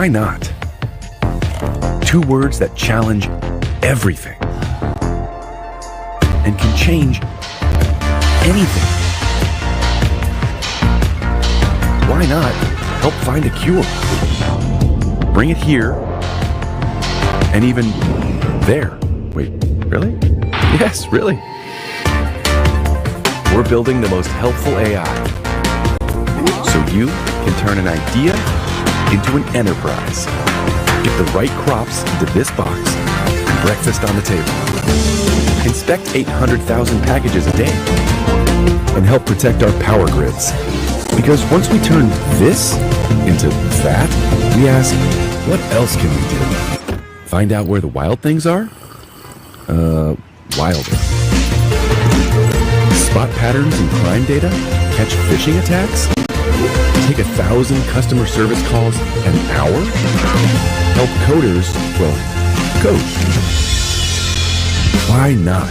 Why not? Two words that challenge everything and can change anything. Why not help find a cure? Bring it here and even there. Wait, really? Yes, really. We're building the most helpful AI so you can turn an idea into an enterprise. Get the right crops into this box and breakfast on the table. Inspect 800,000 packages a day and help protect our power grids. Because once we turn this into that, we ask, what else can we do? Find out where the wild things are? Wilder. Spot patterns in crime data? Catch phishing attacks? Take 1,000 customer service calls an hour? Help coders, well, code. Why not?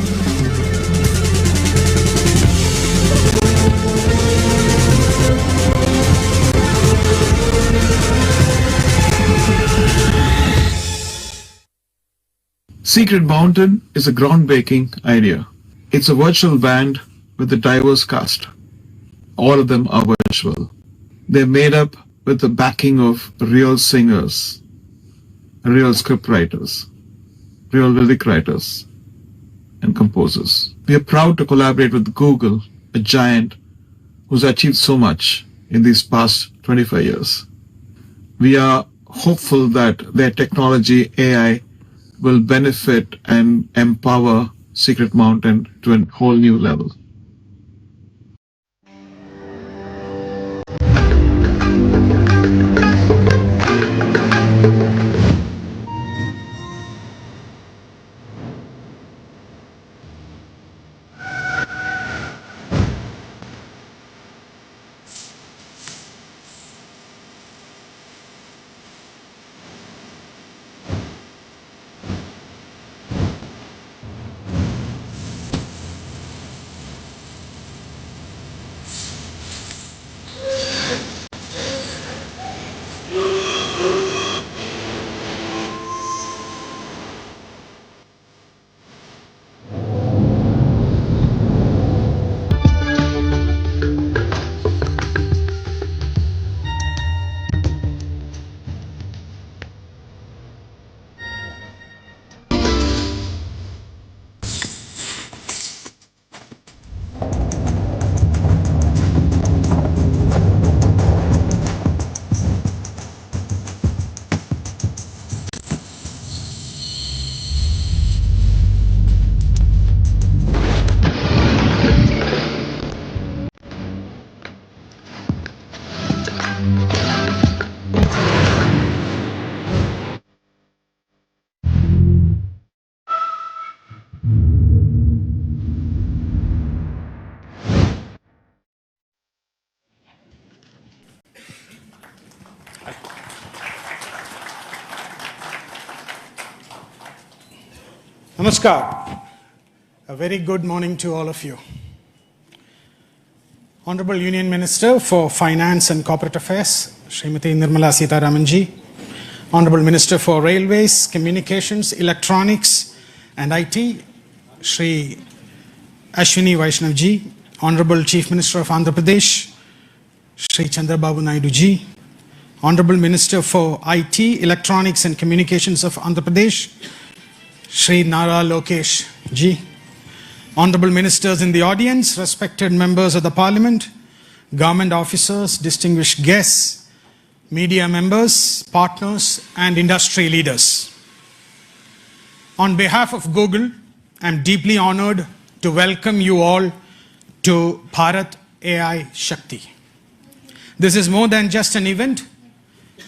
Secret Mountain is a groundbreaking idea. It's a virtual band with a diverse cast. All of them are virtual. They're made up with the backing of real singers, real script writers, real lyric writers, and composers. We are proud to collaborate with Google, a giant who's achieved so much in these past 25 years. We are hopeful that their technology, AI, will benefit and empower Secret Mountain to a whole new level. Namaskar. A very good morning to all of you. Honorable Union Minister for Finance and Corporate Affairs, Srimati Nirmala Sitharamanji, Honorable Minister for Railways, Communications, Electronics and IT, Shri Ashwini Vaishnavji, Honorable Chief Minister of Andhra Pradesh, Shri Chandrababu Naidu ji, Honorable Minister for IT, Electronics and Communications of Andhra Pradesh, Shri Nara Lokesh ji, Honorable Ministers in the audience, respected members of the Parliament, government officers, distinguished guests, media members, partners, and industry leaders. On behalf of Google, I'm deeply honored to welcome you all to Bharat AI Shakti. This is more than just an event.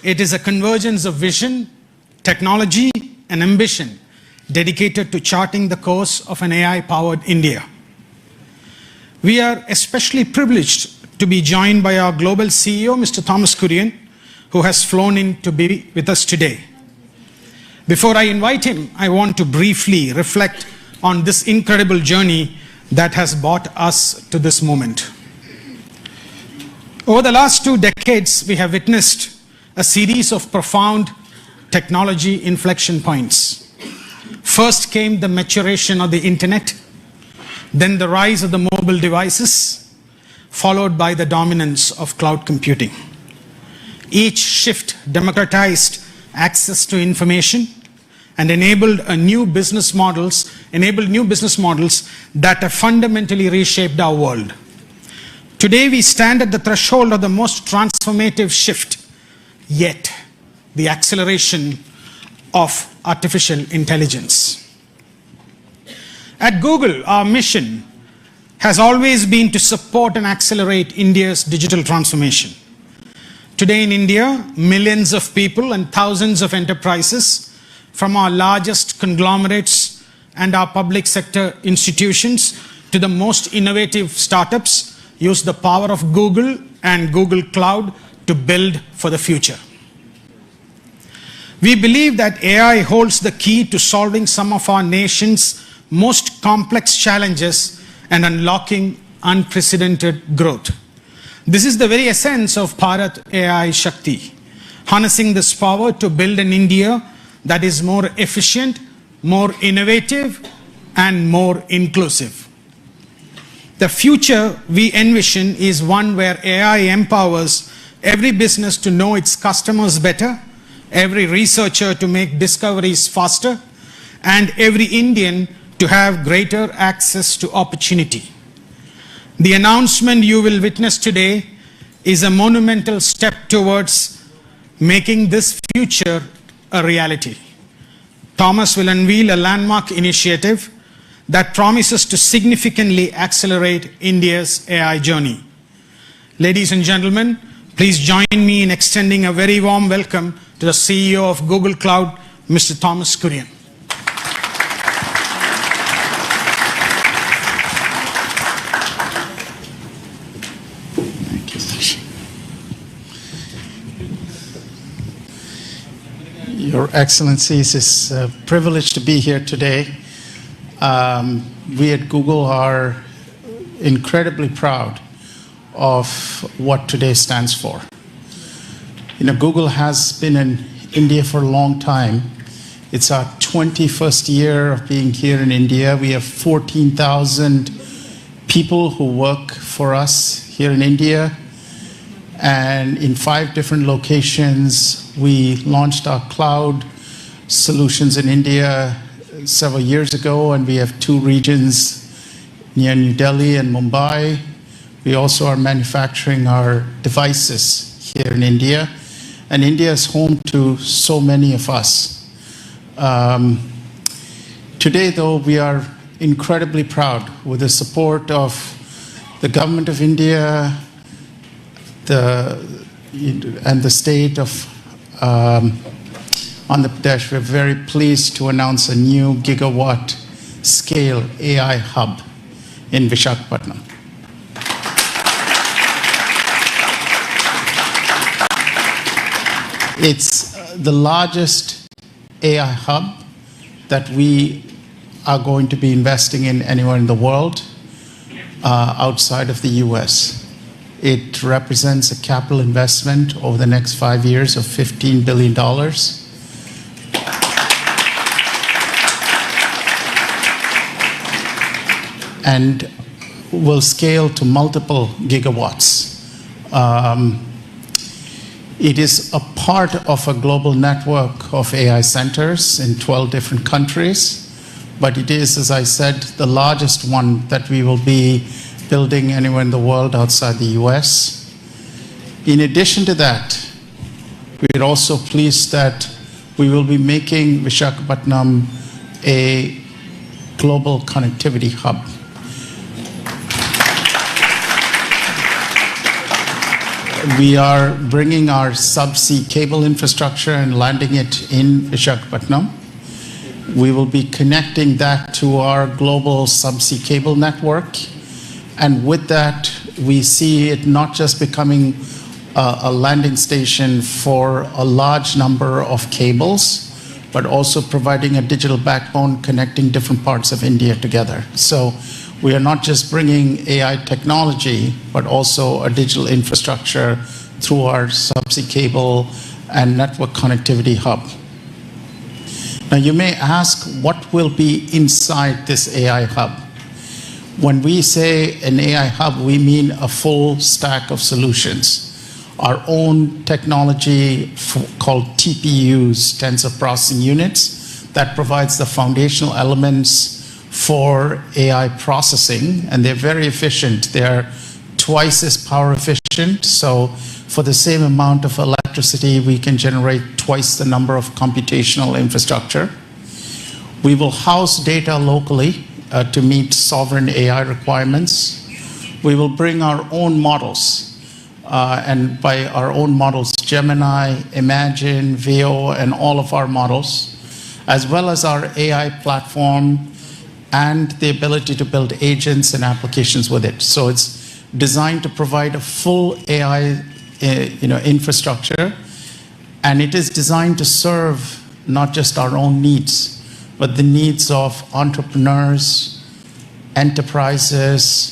It is a convergence of vision, technology, and ambition dedicated to charting the course of an AI-powered India. We are especially privileged to be joined by our global CEO, Mr. Thomas Kurian, who has flown in to be with us today. Before I invite him, I want to briefly reflect on this incredible journey that has brought us to this moment. Over the last 2 decades, we have witnessed a series of profound technology inflection points. First came the maturation of the internet, then the rise of the mobile devices, followed by the dominance of cloud computing. Each shift democratized access to information and enabled new business models that have fundamentally reshaped our world. Today we stand at the threshold of the most transformative shift yet, the acceleration of artificial intelligence. At Google, our mission has always been to support and accelerate India's digital transformation. Today in India, millions of people and thousands of enterprises, from our largest conglomerates and our public sector institutions to the most innovative startups, use the power of Google and Google Cloud to build for the future. We believe that AI holds the key to solving some of our nation's most complex challenges and unlocking unprecedented growth. This is the very essence of Bharat AI Shakti, harnessing this power to build an India that is more efficient, more innovative, and more inclusive. The future we envision is one where AI empowers every business to know its customers better, every researcher to make discoveries faster, and every Indian to have greater access to opportunity. The announcement you will witness today is a monumental step towards making this future a reality. Thomas will unveil a landmark initiative that promises to significantly accelerate India's AI journey. Ladies and gentlemen, please join me in extending a very warm welcome to the CEO of Google Cloud, Mr. Thomas Kurian. Your Excellencies, it's a privilege to be here today. We at Google are incredibly proud of what today stands for. Google has been in India for a long time. It's our 21st year of being here in India. We have 14,000 people who work for us here in India. And in 5 different locations, we launched our cloud solutions in India several years ago, and we have 2 regions near New Delhi and Mumbai. We also are manufacturing our devices here in India, and India is home to so many of us. Today, though, we are incredibly proud with the support of the government of India and the state of Andhra Pradesh. We're very pleased to announce a new gigawatt scale AI hub in Visakhapatnam. It's the largest AI hub that we are going to be investing in anywhere in the world outside of the US. It represents a capital investment over the next 5 years of $15 billion. And will scale to multiple gigawatts. It is a part of a global network of AI centers in 12 different countries, but it is, as I said, the largest one that we will be building anywhere in the world outside the US. In addition to that, we're also pleased that we will be making Visakhapatnam a global connectivity hub. We are bringing our subsea cable infrastructure and landing it in Visakhapatnam. We will be connecting that to our global subsea cable network. And with that, we see it not just becoming a landing station for a large number of cables, but also providing a digital backbone connecting different parts of India together. So we are not just bringing AI technology, but also a digital infrastructure through our subsea cable and network connectivity hub. Now you may ask, what will be inside this AI hub? When we say an AI hub, we mean a full stack of solutions. Our own technology called TPUs, tensor processing units, that provides the foundational elements for AI processing, and they're very efficient. They're twice as power efficient, so for the same amount of electricity, we can generate twice the number of computational infrastructure. We will house data locally to meet sovereign AI requirements. We will bring our own models, and by our own models, Gemini, Imagine, Veo, and all of our models, as well as our AI platform and the ability to build agents and applications with it. So it's designed to provide a full AI infrastructure, and it is designed to serve not just our own needs, but the needs of entrepreneurs, enterprises,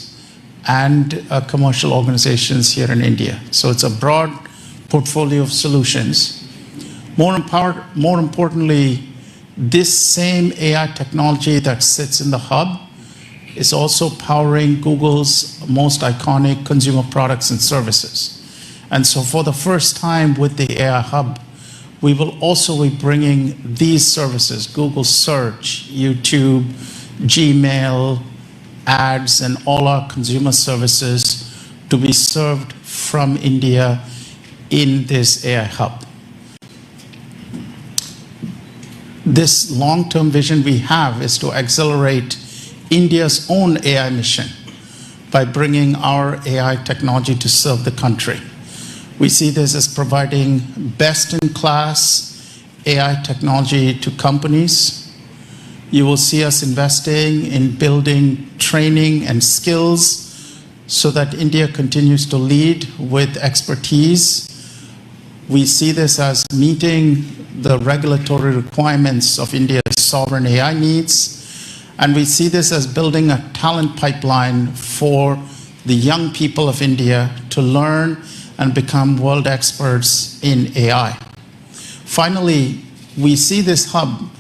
and commercial organizations here in India. So it's a broad portfolio of solutions. More importantly, this same AI technology that sits in the hub is also powering Google's most iconic consumer products and services. And so for the first time with the AI hub, we will also be bringing these services, Google Search, YouTube, Gmail, ads, and all our consumer services to be served from India in this AI hub. This long-term vision we have is to accelerate India's own AI mission by bringing our AI technology to serve the country. We see this as providing best-in-class AI technology to companies. You will see us investing in building training and skills so that India continues to lead with expertise. We see this as meeting the regulatory requirements of India's sovereign AI needs. And we see this as building a talent pipeline for the young people of India to learn and become world experts in AI. Finally, we see this hub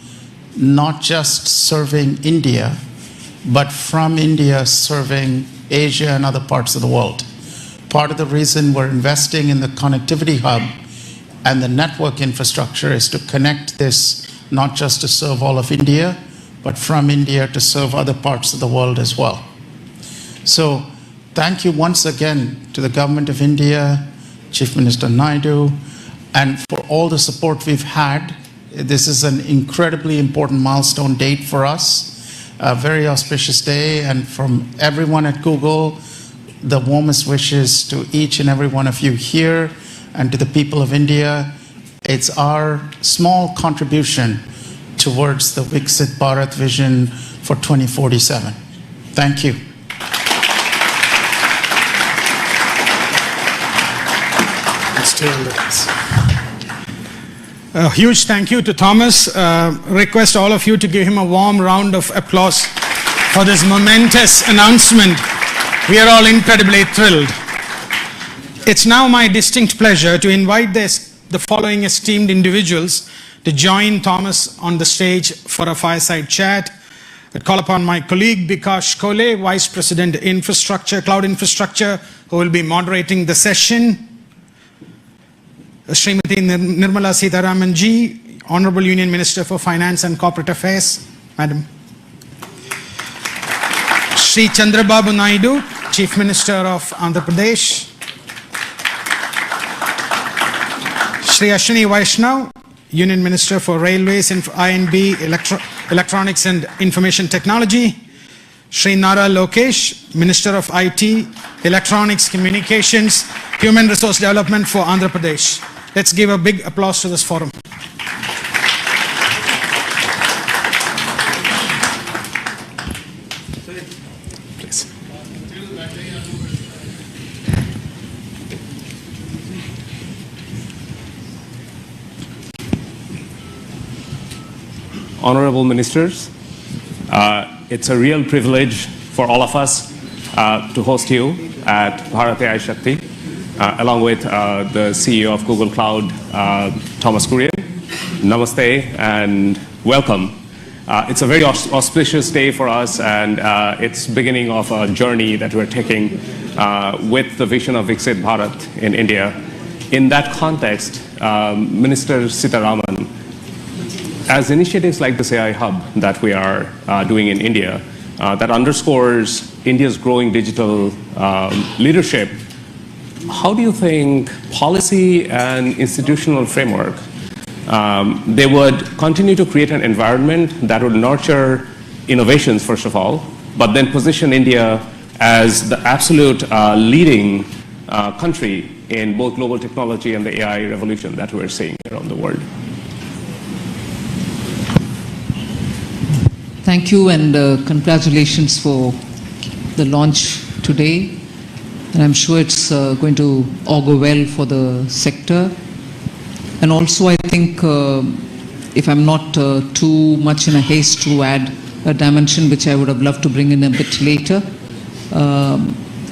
not just serving India, but from India serving Asia and other parts of the world. Part of the reason we're investing in the connectivity hub and the network infrastructure is to connect this not just to serve all of India, but from India to serve other parts of the world as well. So thank you once again to the Government of India, Chief Minister Naidu, and for all the support we've had. This is an incredibly important milestone date for us, a very auspicious day, and from everyone at Google, the warmest wishes to each and every one of you here and to the people of India. It's our small contribution towards the Viksit Bharat vision for 2047. Thank you. A huge thank you to Thomas. Request all of you to give him a warm round of applause for this momentous announcement. We are all incredibly thrilled. It's now my distinct pleasure to invite the following esteemed individuals to join Thomas on the stage for a fireside chat. I call upon my colleague Bikash Kole, Vice President Infrastructure, Cloud Infrastructure, who will be moderating the session. Srimati Nirmala Sitharaman ji, Honorable Union Minister for Finance and Corporate Affairs, Madam. Shri Chandrababu Naidu, Chief Minister of Andhra Pradesh. Shri Ashwini Vaishnav, Union Minister for Railways, I&B, Electronics and Information Technology. Shri Nara Lokesh, Minister of IT, Electronics, Communications, Human Resource Development for Andhra Pradesh. Let's give a big applause to this forum. Please. Honorable Ministers, it's a real privilege for all of us to host you at Bharat AI Shakti, along with the CEO of Google Cloud, Thomas Kurian. Namaste and welcome. It's a very auspicious day for us, and it's beginning of a journey that we're taking with the vision of Viksit Bharat in India. In that context, Minister Sitaraman, as initiatives like this AI Hub that we are doing in India, that underscores India's growing digital leadership, how do you think policy and institutional framework they would continue to create an environment that would nurture innovations, first of all, but then position India as the absolute leading country in both global technology and the AI revolution that we're seeing around the world? Thank you, and congratulations for the launch today. And I'm sure it's going to augur well for the sector. And also, I think, if I'm not too much in a haste to add a dimension which I would have loved to bring in a bit later,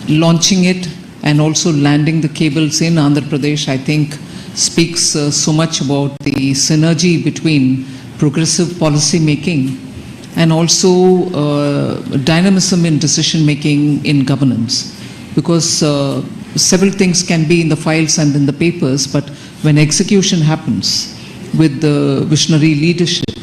launching it and also landing the cables in Andhra Pradesh, I think, speaks so much about the synergy between progressive policy making and also dynamism in decision making in governance. Because several things can be in the files and in the papers, but when execution happens with the visionary leadership,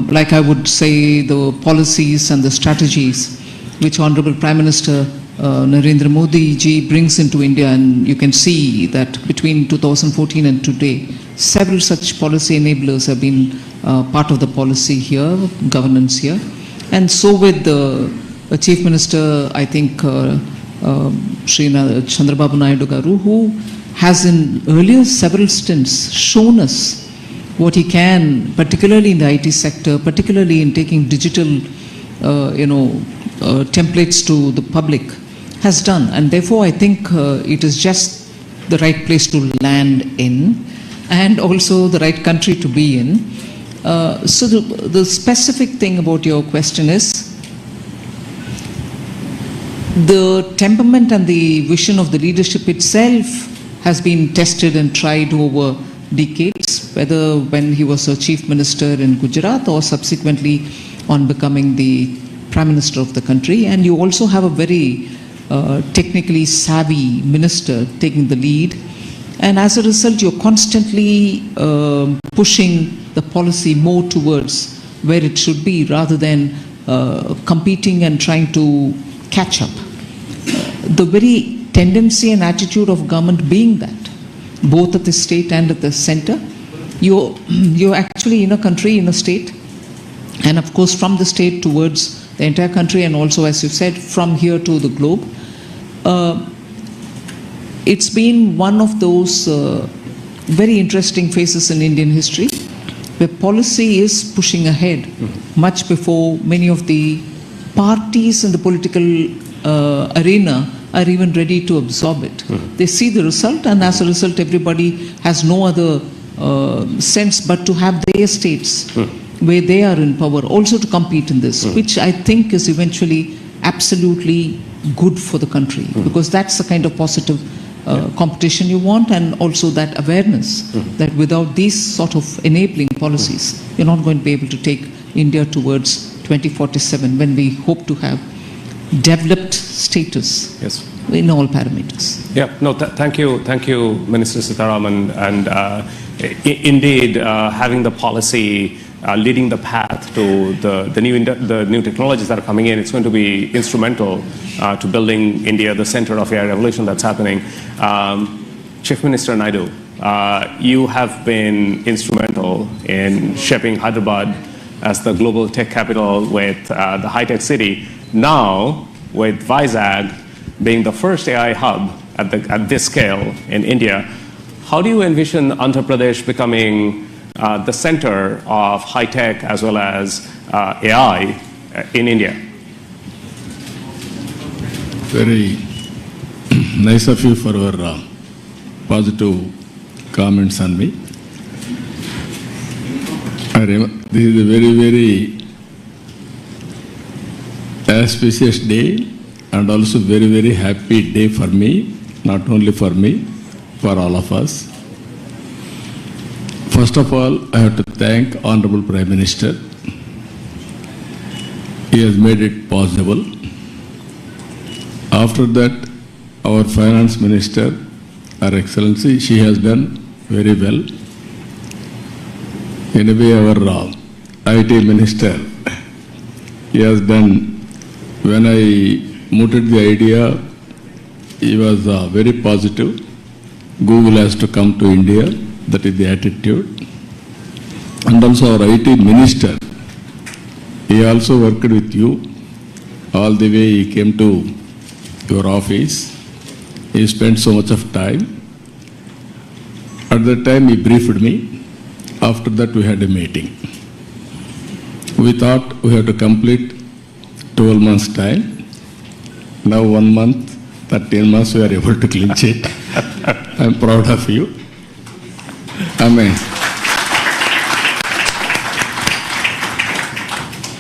like I would say the policies and the strategies which Honorable Prime Minister Narendra Modi ji brings into India, and you can see that between 2014 and today, several such policy enablers have been part of the policy here, governance here. And so with the Chief Minister, I think, Shri Chandrababu Naidu Garu, who has in earlier several stints shown us what he can, particularly in the IT sector, particularly in taking digital, templates to the public, has done. And therefore, I think it is just the right place to land in, and also the right country to be in. So the specific thing about your question is, the temperament and the vision of the leadership itself has been tested and tried over decades, whether when he was a chief minister in Gujarat or subsequently on becoming the prime minister of the country. And you also have a very technically savvy minister taking the lead. And as a result, you're constantly pushing the policy more towards where it should be, rather than competing and trying to catch up. The very tendency and attitude of government being that, both at the state and at the center, you're actually in a country, in a state, and of course from the state towards the entire country, and also, as you said, from here to the globe. It's been one of those very interesting phases in Indian history, where policy is pushing ahead much before many of the parties in the political arena are even ready to absorb it. They see the result, and as a result, everybody has no other sense but to have their states where they are in power also to compete in this, which I think is eventually absolutely good for the country, because that's the kind of positive competition you want, and also that awareness that without these sort of enabling policies, you're not going to be able to take India towards 2047, when we hope to have developed status in all parameters. Yeah, no, thank you, Minister Sitaraman. And indeed, having the policy leading the path to the new technologies that are coming in, it's going to be instrumental to building India, the center of AI revolution that's happening. Chief Minister Naidu, you have been instrumental in shaping Hyderabad as the global tech capital, with the high-tech city. Now, with Vizag being the first AI hub at this scale in India, how do you envision Andhra Pradesh becoming the center of high-tech as well as AI in India? Very nice of you for your positive comments on me. This is a very, very auspicious day, and also very, very happy day for me, not only for me, for all of us. First of all, I have to thank Honorable Prime Minister. He has made it possible. After that, our Finance Minister, Her Excellency, she has done very well. Anyway, our IT Minister, he has done, when I mooted the idea, he was very positive. Google has to come to India, that is the attitude. And also our IT Minister, he also worked with you. All the way he came to your office. He spent so much of time. At that time he briefed me. After that we had a meeting. We thought we have to complete 12 months time. Now 1 month, 13 months we are able to clinch it. I am proud of you. Amen.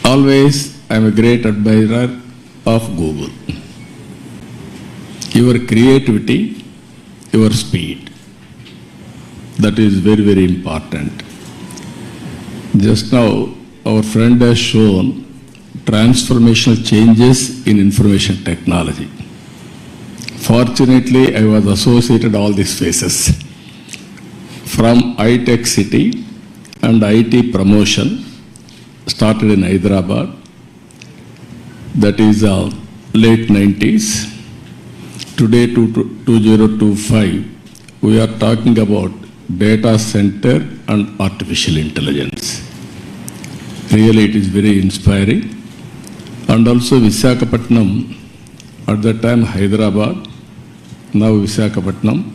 Always I am a great admirer of Google. Your creativity, your speed, that is very, very important. Just now, our friend has shown transformational changes in information technology. Fortunately, I was associated all these phases. From iTech City and IT promotion, started in Hyderabad, that is late 90s. Today, 2025, we are talking about data center and artificial intelligence. Really, it is very inspiring. And also Visakhapatnam, at that time Hyderabad, now Visakhapatnam.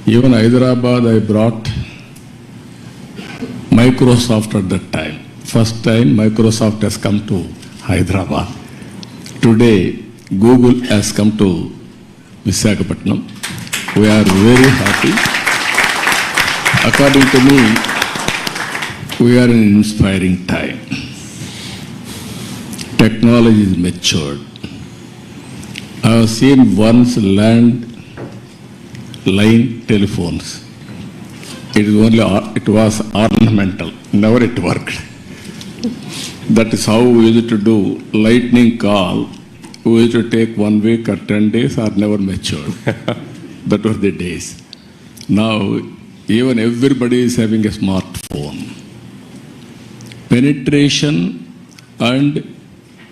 Even Hyderabad, I brought Microsoft at that time. First time Microsoft has come to Hyderabad. Today, Google has come to Visakhapatnam. We are very happy. According to me, we are in an inspiring time. Technology is matured. I have seen once landline telephones. It was ornamental, never it worked. That is how we used to do lightning call. We used to take 1 week or 10 days or never matured. That were the days. Now, even everybody is having a smartphone. Penetration and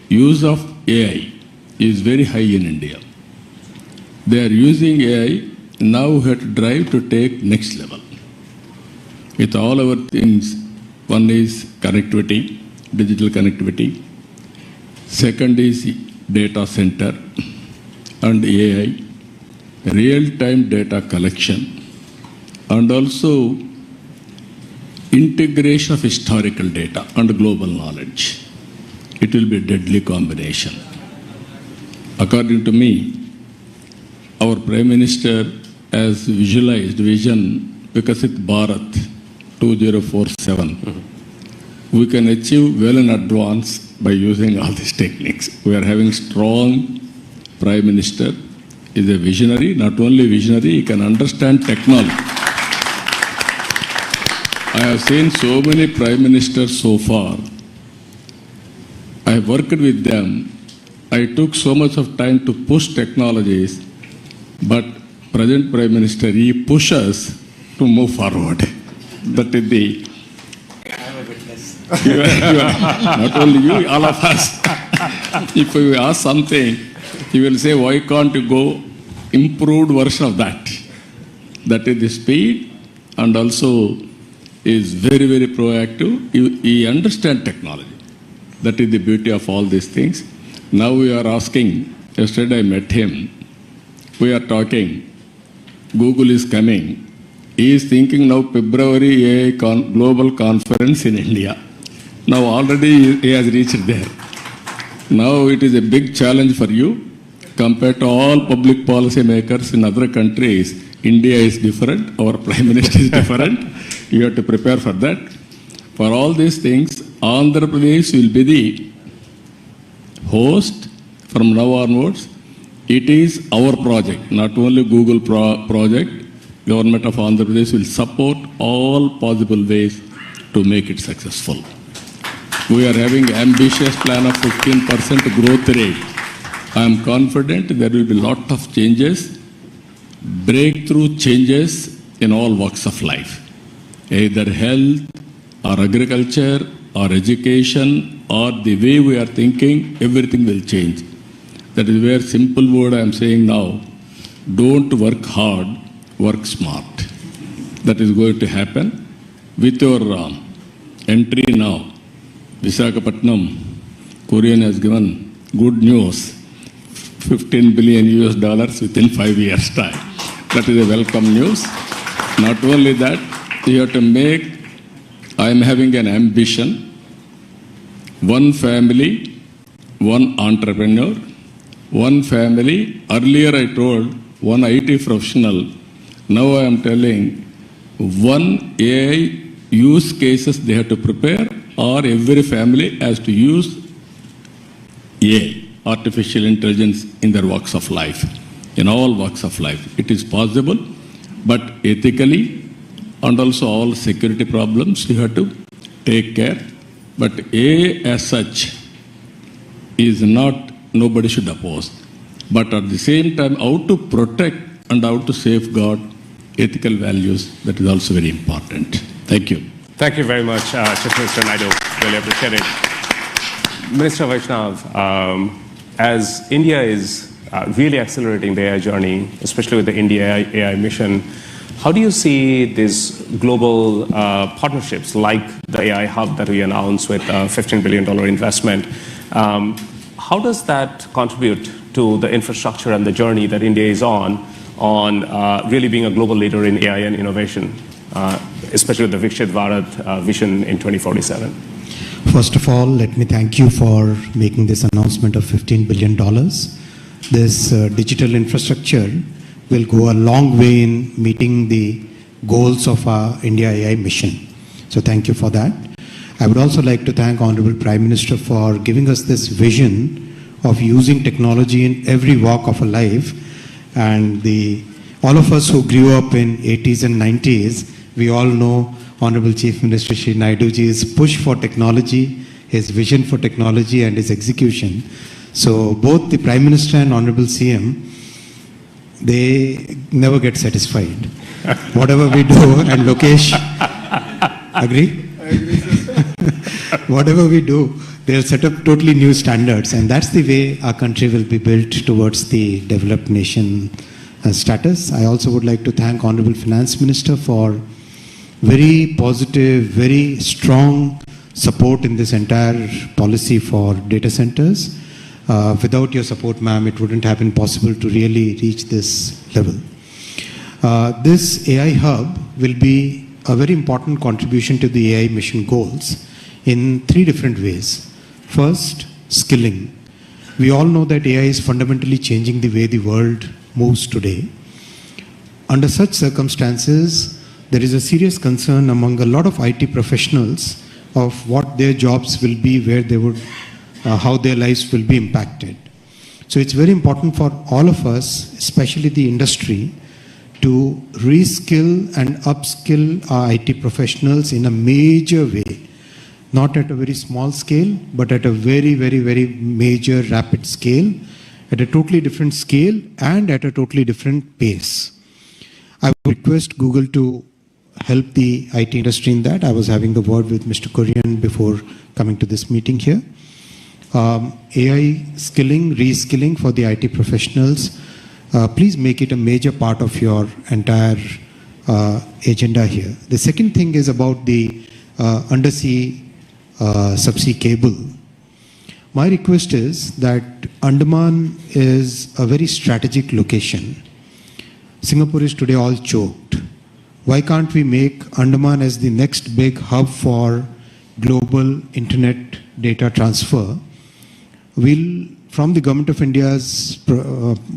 use of AI is very high in India. They are using AI, now we have to drive to take next level. With all our things, one is connectivity, digital connectivity. Second is data center and AI, real-time data collection, and also integration of historical data and global knowledge. It will be a deadly combination. According to me, our Prime Minister has visualized vision Viksit Bharat 2047. We can achieve well in advance by using all these techniques. We are having strong Prime Minister, is a visionary, not only visionary, he can understand technology. I have seen so many Prime Ministers so far. I have worked with them. I took so much of time to push technologies, but present Prime Minister, he pushes to move forward. That is the... I'm a witness. Not only you, all of us. If you ask something, he will say, why can't you go improved version of that? That is the speed, and also is very, very proactive. He understands technology. That is the beauty of all these things. Now we are asking, yesterday I met him, we are talking, Google is coming. He is thinking now February AI global conference in India. Now already he has reached there. Now it is a big challenge for you. Compared to all public policy makers in other countries, India is different, our Prime Minister is different. You have to prepare for that. For all these things, Andhra Pradesh will be the host from now onwards. It is our project, not only Google project. Government of Andhra Pradesh will support all possible ways to make it successful. We are having ambitious plan of 15% growth rate. I am confident there will be lot of changes, breakthrough changes in all walks of life, either health or agriculture or education or the way we are thinking, everything will change. That is where simple word I am saying now, don't work hard, work smart. That is going to happen. With your entry now, Visakhapatnam, Korean has given good news, $15 billion within 5 years' time. That is a welcome news. Not only that, you have to make, I am having an ambition, one family, one entrepreneur, one family. Earlier I told one IT professional, now I am telling one AI use cases they have to prepare, or every family has to use AI, artificial intelligence, in their walks of life, in all walks of life. It is possible, but ethically and also all security problems you have to take care. But AI as such is not, nobody should oppose. But at the same time, how to protect and how to safeguard ethical values, that is also very important. Thank you. Thank you very much, Chief Minister Naidu. Really appreciate it. Minister Vaishnav, as India is really accelerating the AI journey, especially with the India AI mission, how do you see these global partnerships like the AI hub that we announced with a $15 billion investment? How does that contribute to the infrastructure and the journey that India is on really being a global leader in AI and innovation, especially with the Vikshit Bharat vision in 2047? First of all, let me thank you for making this announcement of $15 billion. This digital infrastructure will go a long way in meeting the goals of our India AI mission. So thank you for that. I would also like to thank Honorable Prime Minister for giving us this vision of using technology in every walk of a life. And all of us who grew up in 80s and 90s, we all know Honorable Chief Minister Shri Naiduji's push for technology, his vision for technology and his execution. So both the Prime Minister and Honorable CM, they never get satisfied. Whatever we do, and Lokesh, agree? Whatever we do, they'll set up totally new standards, and that's the way our country will be built towards the developed nation status. I also would like to thank Honorable Finance Minister for very positive, very strong support in this entire policy for data centers. Without your support, ma'am, it wouldn't have been possible to really reach this level. This AI hub will be a very important contribution to the AI mission goals in 3 different ways. First, skilling. We all know that AI is fundamentally changing the way the world moves today. Under such circumstances, there is a serious concern among a lot of IT professionals of what their jobs will be, where they would, how their lives will be impacted. So it's very important for all of us, especially the industry, to reskill and upskill our IT professionals in a major way. Not at a very small scale, but at a very, very, very major, rapid scale, at a totally different scale and at a totally different pace. I would request Google to help the IT industry in that. I was having the word with Mr. Kurian before coming to this meeting here. AI skilling, reskilling for the IT professionals, please make it a major part of your entire agenda here. The second thing is about the undersea subsea cable. My request is that Andaman is a very strategic location. Singapore is today all choked. Why can't we make Andaman as the next big hub for global internet data transfer? We'll, from the Government of India's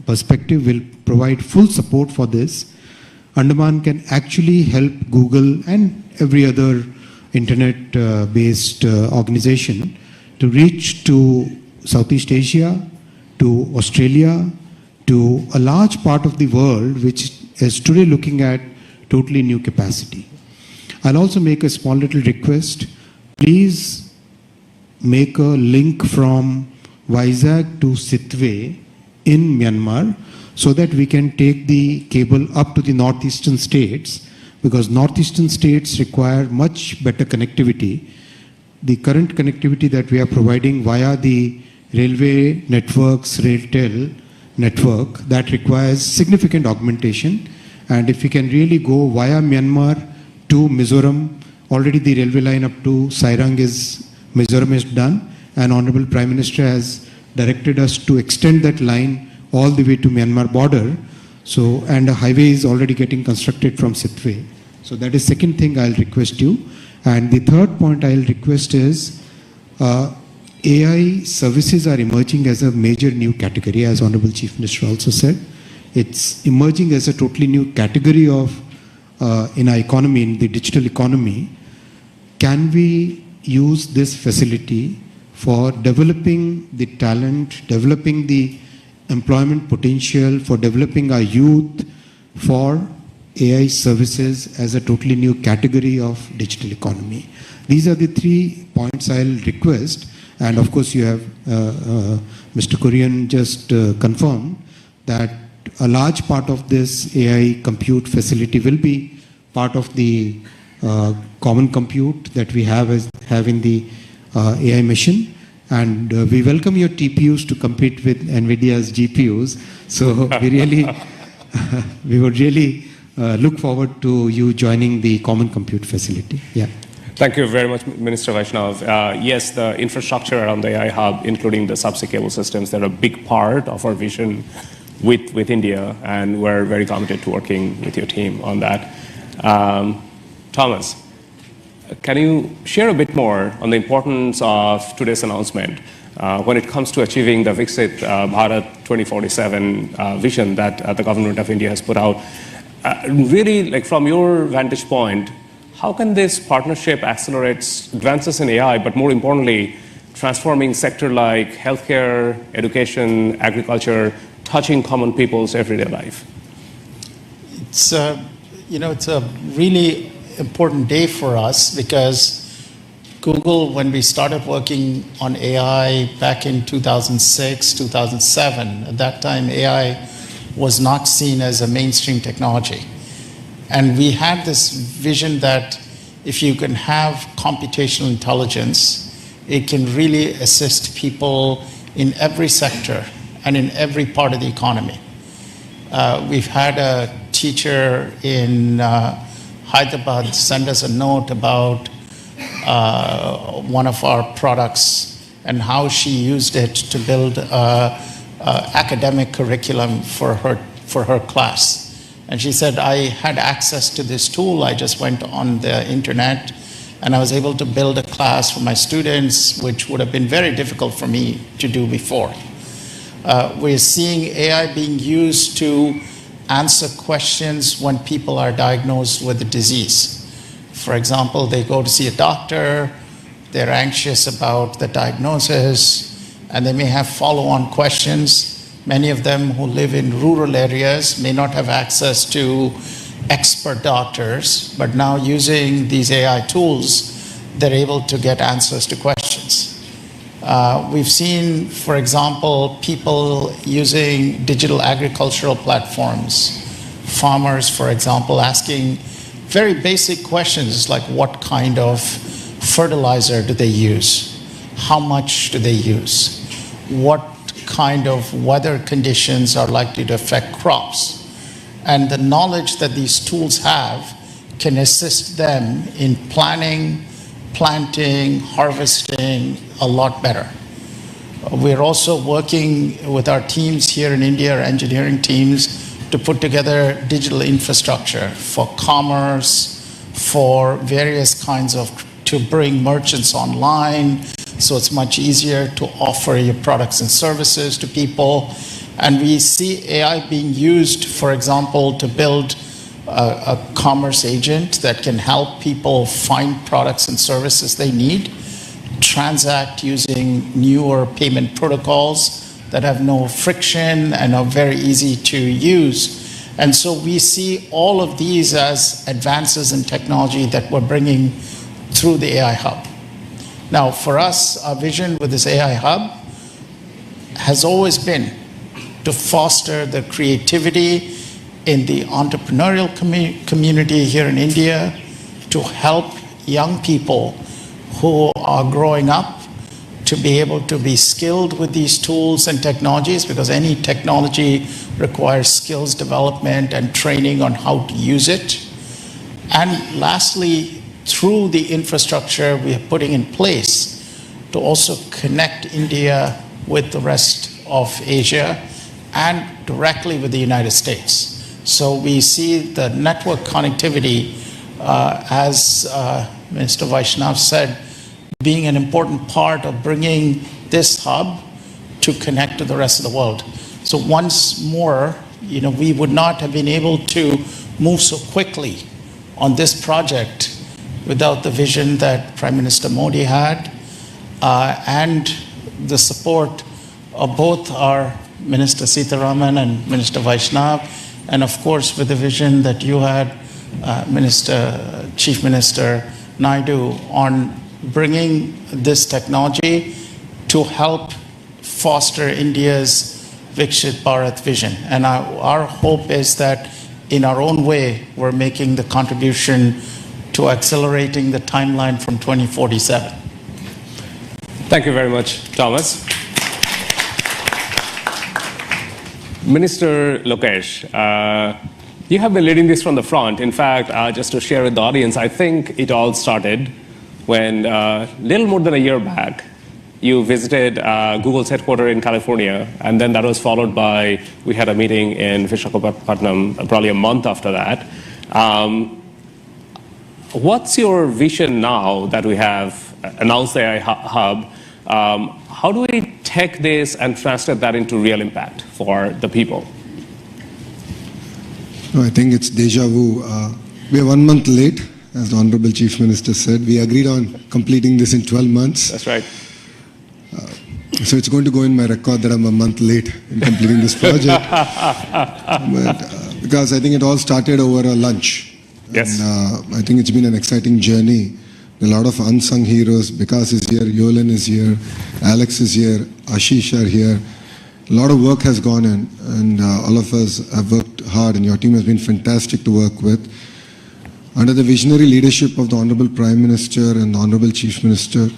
perspective, will provide full support for this. Andaman can actually help Google and every other internet-based organization to reach to Southeast Asia, to Australia, to a large part of the world which is today looking at totally new capacity. I'll also make a small little request. Please make a link from Vizag to Sitwe in Myanmar so that we can take the cable up to the northeastern states, because northeastern states require much better connectivity. The current connectivity that we are providing via the railway networks, RailTel network, that requires significant augmentation. And if we can really go via Myanmar to Mizoram, already the railway line up to Sairang Mizoram is done, and Honorable Prime Minister has directed us to extend that line all the way to Myanmar border. So, and a highway is already getting constructed from Sitwe. So that is second thing I'll request you. And the third point I'll request is AI services are emerging as a major new category, as Honorable Chief Minister also said. It's emerging as a totally new category of in our economy, in the digital economy. Can we use this facility for developing the talent, developing the employment potential, for developing our youth, for AI services as a totally new category of digital economy? These are the 3 points I'll request. And of course, you have Mr. Korean just confirmed that a large part of this AI compute facility will be part of the common compute that we have in the AI mission. And we welcome your TPUs to compete with NVIDIA's GPUs. So we would really look forward to you joining the common compute facility. Yeah. Thank you very much, Minister Vaishnav. Yes, the infrastructure around the AI hub, including the subsea cable systems, they're a big part of our vision with India, and we're very committed to working with your team on that. Thomas, can you share a bit more on the importance of today's announcement when it comes to achieving the Viksit Bharat 2047 vision that the government of India has put out? Really, like from your vantage point, how can this partnership accelerate advances in AI, but more importantly, transforming sector like healthcare, education, agriculture, touching common people's everyday life? It's it's a really important day for us because Google, when we started working on AI back in 2006, 2007, at that time AI was not seen as a mainstream technology. And we had this vision that if you can have computational intelligence, it can really assist people in every sector and in every part of the economy. We've had a teacher in Hyderabad send us a note about one of our products and how she used it to build academic curriculum for her class. And she said, I had access to this tool. I just went on the internet and I was able to build a class for my students, which would have been very difficult for me to do before. We're seeing AI being used to answer questions when people are diagnosed with a disease. For example, they go to see a doctor, they're anxious about the diagnosis, and they may have follow-on questions. Many of them who live in rural areas may not have access to expert doctors, but now using these AI tools, they're able to get answers to questions. We've seen, for example, people using digital agricultural platforms, farmers, for example, asking very basic questions like what kind of fertilizer do they use? How much do they use? What kind of weather conditions are likely to affect crops? And the knowledge that these tools have can assist them in planning, planting, harvesting a lot better. We're also working with our teams here in India, our engineering teams, to put together digital infrastructure for commerce, for various kinds of, to bring merchants online, so it's much easier to offer your products and services to people. And we see AI being used, for example, to build a commerce agent that can help people find products and services they need, transact using newer payment protocols that have no friction and are very easy to use. And so we see all of these as advances in technology that we're bringing through the AI Hub. Now, for us, our vision with this AI Hub has always been to foster the creativity in the entrepreneurial community here in India, to help young people who are growing up to be able to be skilled with these tools and technologies, because any technology requires skills development and training on how to use it. And lastly, through the infrastructure we are putting in place to also connect India with the rest of Asia and directly with the United States. So we see the network connectivity, as Minister Vaishnav said, being an important part of bringing this hub to connect to the rest of the world. So once more, we would not have been able to move so quickly on this project without the vision that Prime Minister Modi had, and the support of both our Minister Sitharaman and Minister Vaishnav, and of course with the vision that you had, Chief Minister Naidu, on bringing this technology to help foster India's Viksit Bharat vision. And our hope is that in our own way, we're making the contribution to accelerating the timeline from 2047. Thank you very much, Thomas. Minister Lokesh, you have been leading this from the front. In fact, just to share with the audience, I think it all started when little more than a year back, you visited Google's headquarters in California, and then that was followed by, we had a meeting in Visakhapatnam probably a month after that. What's your vision now that we have announced the AI Hub? How do we take this and translate that into real impact for the people? No, I think it's deja vu. We are 1 month late, as the Honorable Chief Minister said. We agreed on completing this in 12 months. That's right. So it's going to go in my record that I'm a month late in completing this project. Because I think it all started over a lunch. Yes. And, I think it's been an exciting journey. A lot of unsung heroes. Vikas is here, Yolan is here, Alex is here, Ashish are here. A lot of work has gone in, and all of us have worked hard, and your team has been fantastic to work with. Under the visionary leadership of the Honorable Prime Minister and the Honorable Chief Minister,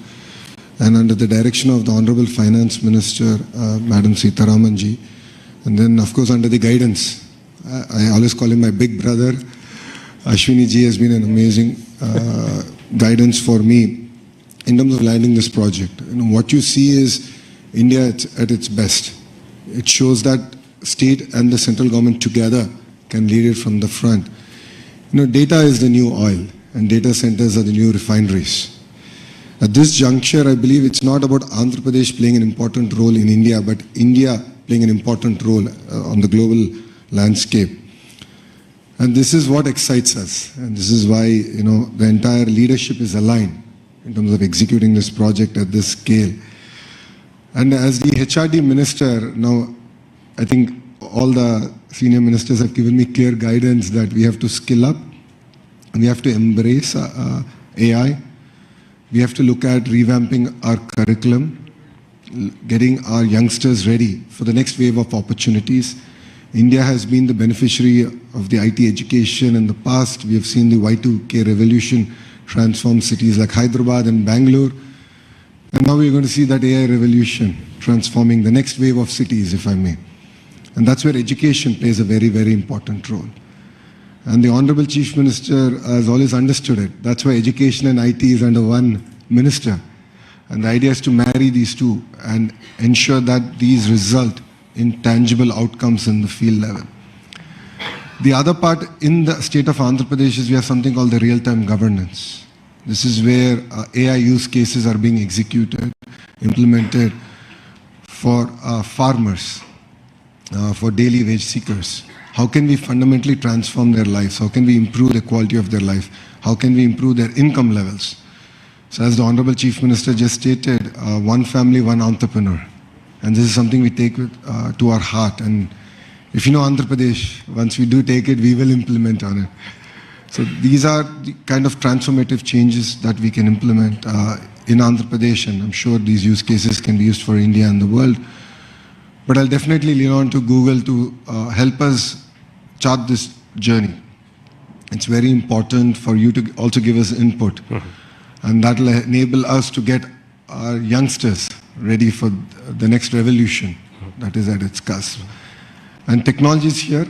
and under the direction of the Honorable Finance Minister, Madam Sitharaman ji, and then of course under the guidance, I always call him my big brother, Ashwini ji has been an amazing guidance for me in terms of landing this project. What you see is India at its best. It shows that state and the central government together can lead it from the front. Data is the new oil, and data centers are the new refineries. At this juncture, I believe it's not about Andhra Pradesh playing an important role in India, but India playing an important role on the global landscape. And this is what excites us, and this is why the entire leadership is aligned in terms of executing this project at this scale. And as the HRD minister, now I think all the senior ministers have given me clear guidance that we have to skill up, we have to embrace AI, we have to look at revamping our curriculum, getting our youngsters ready for the next wave of opportunities. India has been the beneficiary of the IT education in the past. We have seen the Y2K revolution transform cities like Hyderabad and Bangalore. And now we're going to see that AI revolution transforming the next wave of cities, if I may. And that's where education plays a very, very important role. And the Honorable Chief Minister has always understood it. That's why education and IT is under one minister. And the idea is to marry these two and ensure that these result in tangible outcomes in the field level. The other part in the state of Andhra Pradesh is we have something called the real-time governance. This is where AI use cases are being executed, implemented for farmers, for daily wage seekers. How can we fundamentally transform their lives? How can we improve the quality of their life? How can we improve their income levels? So as the Honorable Chief Minister just stated, one family, one entrepreneur. And this is something we take to our heart. And if you know Andhra Pradesh, once we do take it, we will implement on it. So these are the kind of transformative changes that we can implement in Andhra Pradesh, and I'm sure these use cases can be used for India and the world. But I'll definitely lean on to Google to help us chart this journey. It's very important for you to also give us input, and that will enable us to get our youngsters ready for the next revolution that is at its cusp. And technology is here,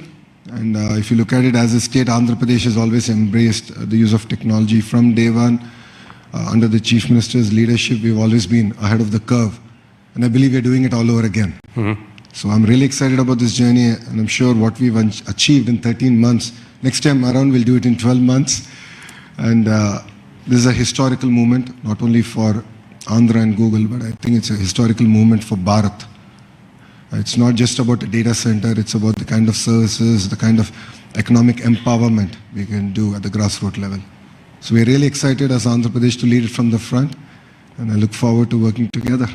and if you look at it as a state, Andhra Pradesh has always embraced the use of technology from day one. Under the Chief Minister's leadership, we've always been ahead of the curve, and I believe we're doing it all over again. So I'm really excited about this journey, and I'm sure what we've achieved in 13 months, next time around we'll do it in 12 months. And this is a historical moment, not only for Andhra and Google, but I think it's a historical moment for Bharat. It's not just about a data center, it's about the kind of services, the kind of economic empowerment we can do at the grassroots level. So we're really excited as Andhra Pradesh to lead it from the front, and I look forward to working together.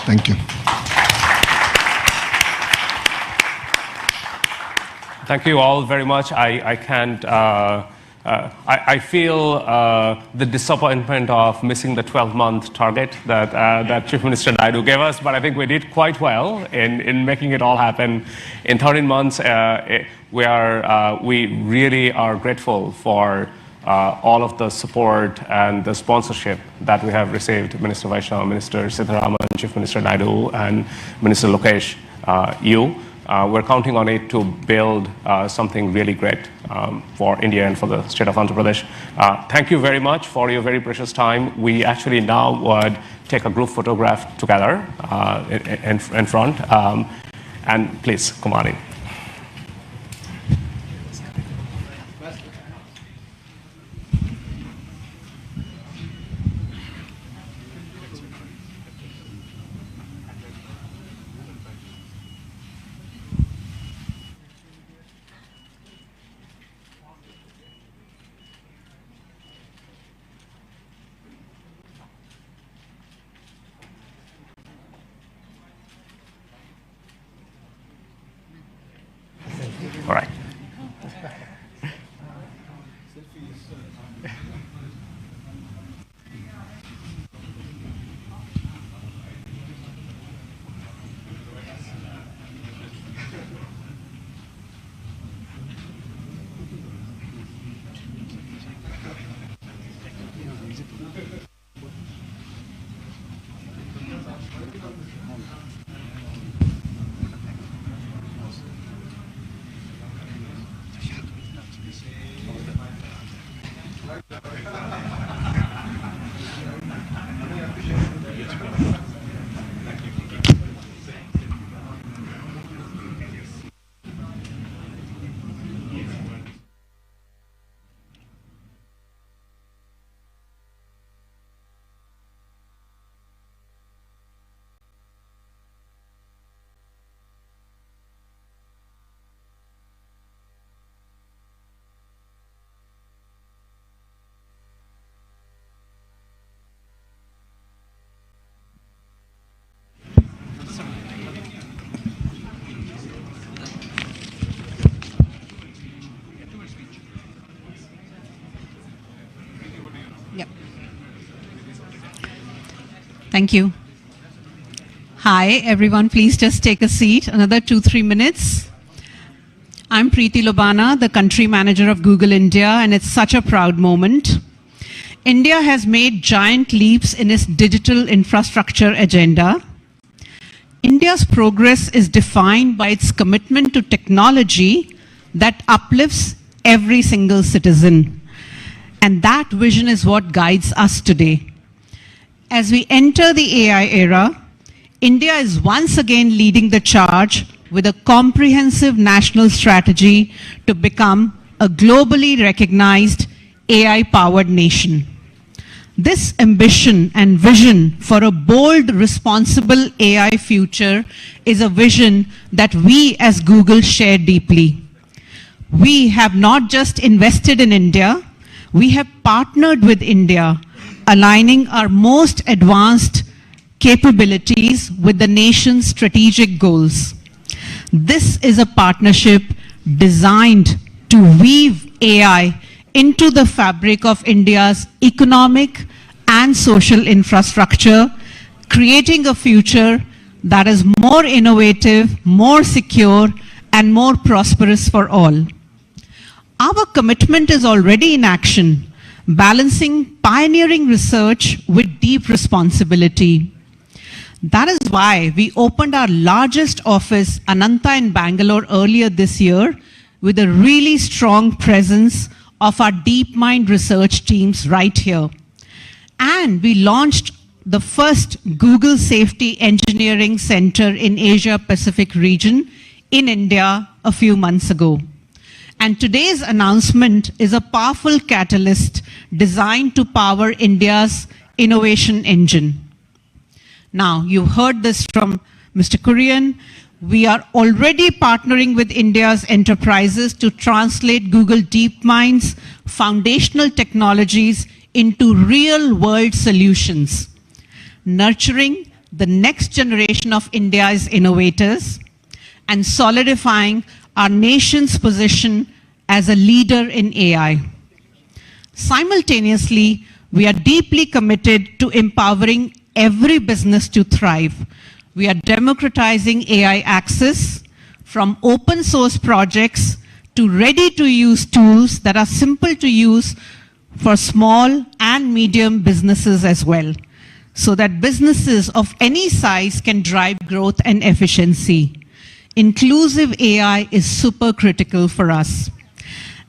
Thank you. Thank you all very much. I can't, I feel the disappointment of missing the 12-month target that Chief Minister Naidu gave us, but I think we did quite well in making it all happen. In 13 months, we really are grateful for all of the support and the sponsorship that we have received. Minister Vaishnav, Minister Sitharaman, Chief Minister Naidu, and Minister Lokesh, you. We're counting on it to build something really great for India and for the state of Andhra Pradesh. Thank you very much for your very precious time. We actually now would take a group photograph together in front. And please, come on in. All right. Thank you. Hi, everyone. Please just take a seat. Another 2-3 minutes. I'm Preeti Lobana, the country manager of Google India, and it's such a proud moment. India has made giant leaps in its digital infrastructure agenda. India's progress is defined by its commitment to technology that uplifts every single citizen. And that vision is what guides us today. As we enter the AI era, India is once again leading the charge with a comprehensive national strategy to become a globally recognized AI-powered nation. This ambition and vision for a bold, responsible AI future is a vision that we as Google share deeply. We have not just invested in India, we have partnered with India, aligning our most advanced capabilities with the nation's strategic goals. This is a partnership designed to weave AI into the fabric of India's economic and social infrastructure, creating a future that is more innovative, more secure, and more prosperous for all. Our commitment is already in action, balancing pioneering research with deep responsibility. That is why we opened our largest office, Ananta in Bangalore, earlier this year, with a really strong presence of our DeepMind research teams right here. And we launched the first Google Safety Engineering Center in Asia Pacific region in India a few months ago. And today's announcement is a powerful catalyst designed to power India's innovation engine. Now, you've heard this from Mr. Kurian. We are already partnering with India's enterprises to translate Google DeepMind's foundational technologies into real-world solutions, nurturing the next generation of India's innovators and solidifying our nation's position as a leader in AI. Simultaneously, we are deeply committed to empowering every business to thrive. We are democratizing AI access from open source projects to ready-to-use tools that are simple to use for small and medium businesses as well, so that businesses of any size can drive growth and efficiency. Inclusive AI is super critical for us.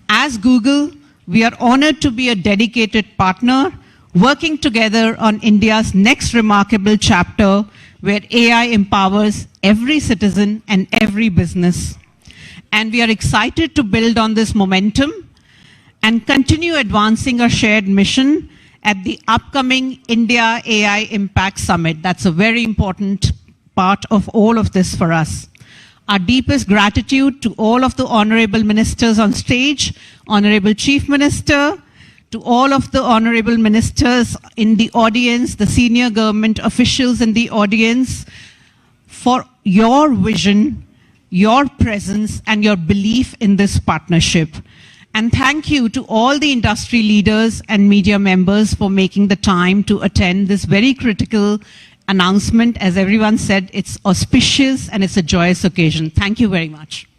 As Google, we are honored to be a dedicated partner, working together on India's next remarkable chapter where AI empowers every citizen and every business. And we are excited to build on this momentum and continue advancing our shared mission at the upcoming India AI Impact Summit. That's a very important part of all of this for us. Our deepest gratitude to all of the honorable ministers on stage, Honorable Chief Minister, to all of the honorable ministers in the audience, the senior government officials in the audience, for your vision, your presence, and your belief in this partnership. And thank you to all the industry leaders and media members for making the time to attend this very critical announcement. As everyone said, it's auspicious and it's a joyous occasion. Thank you very much.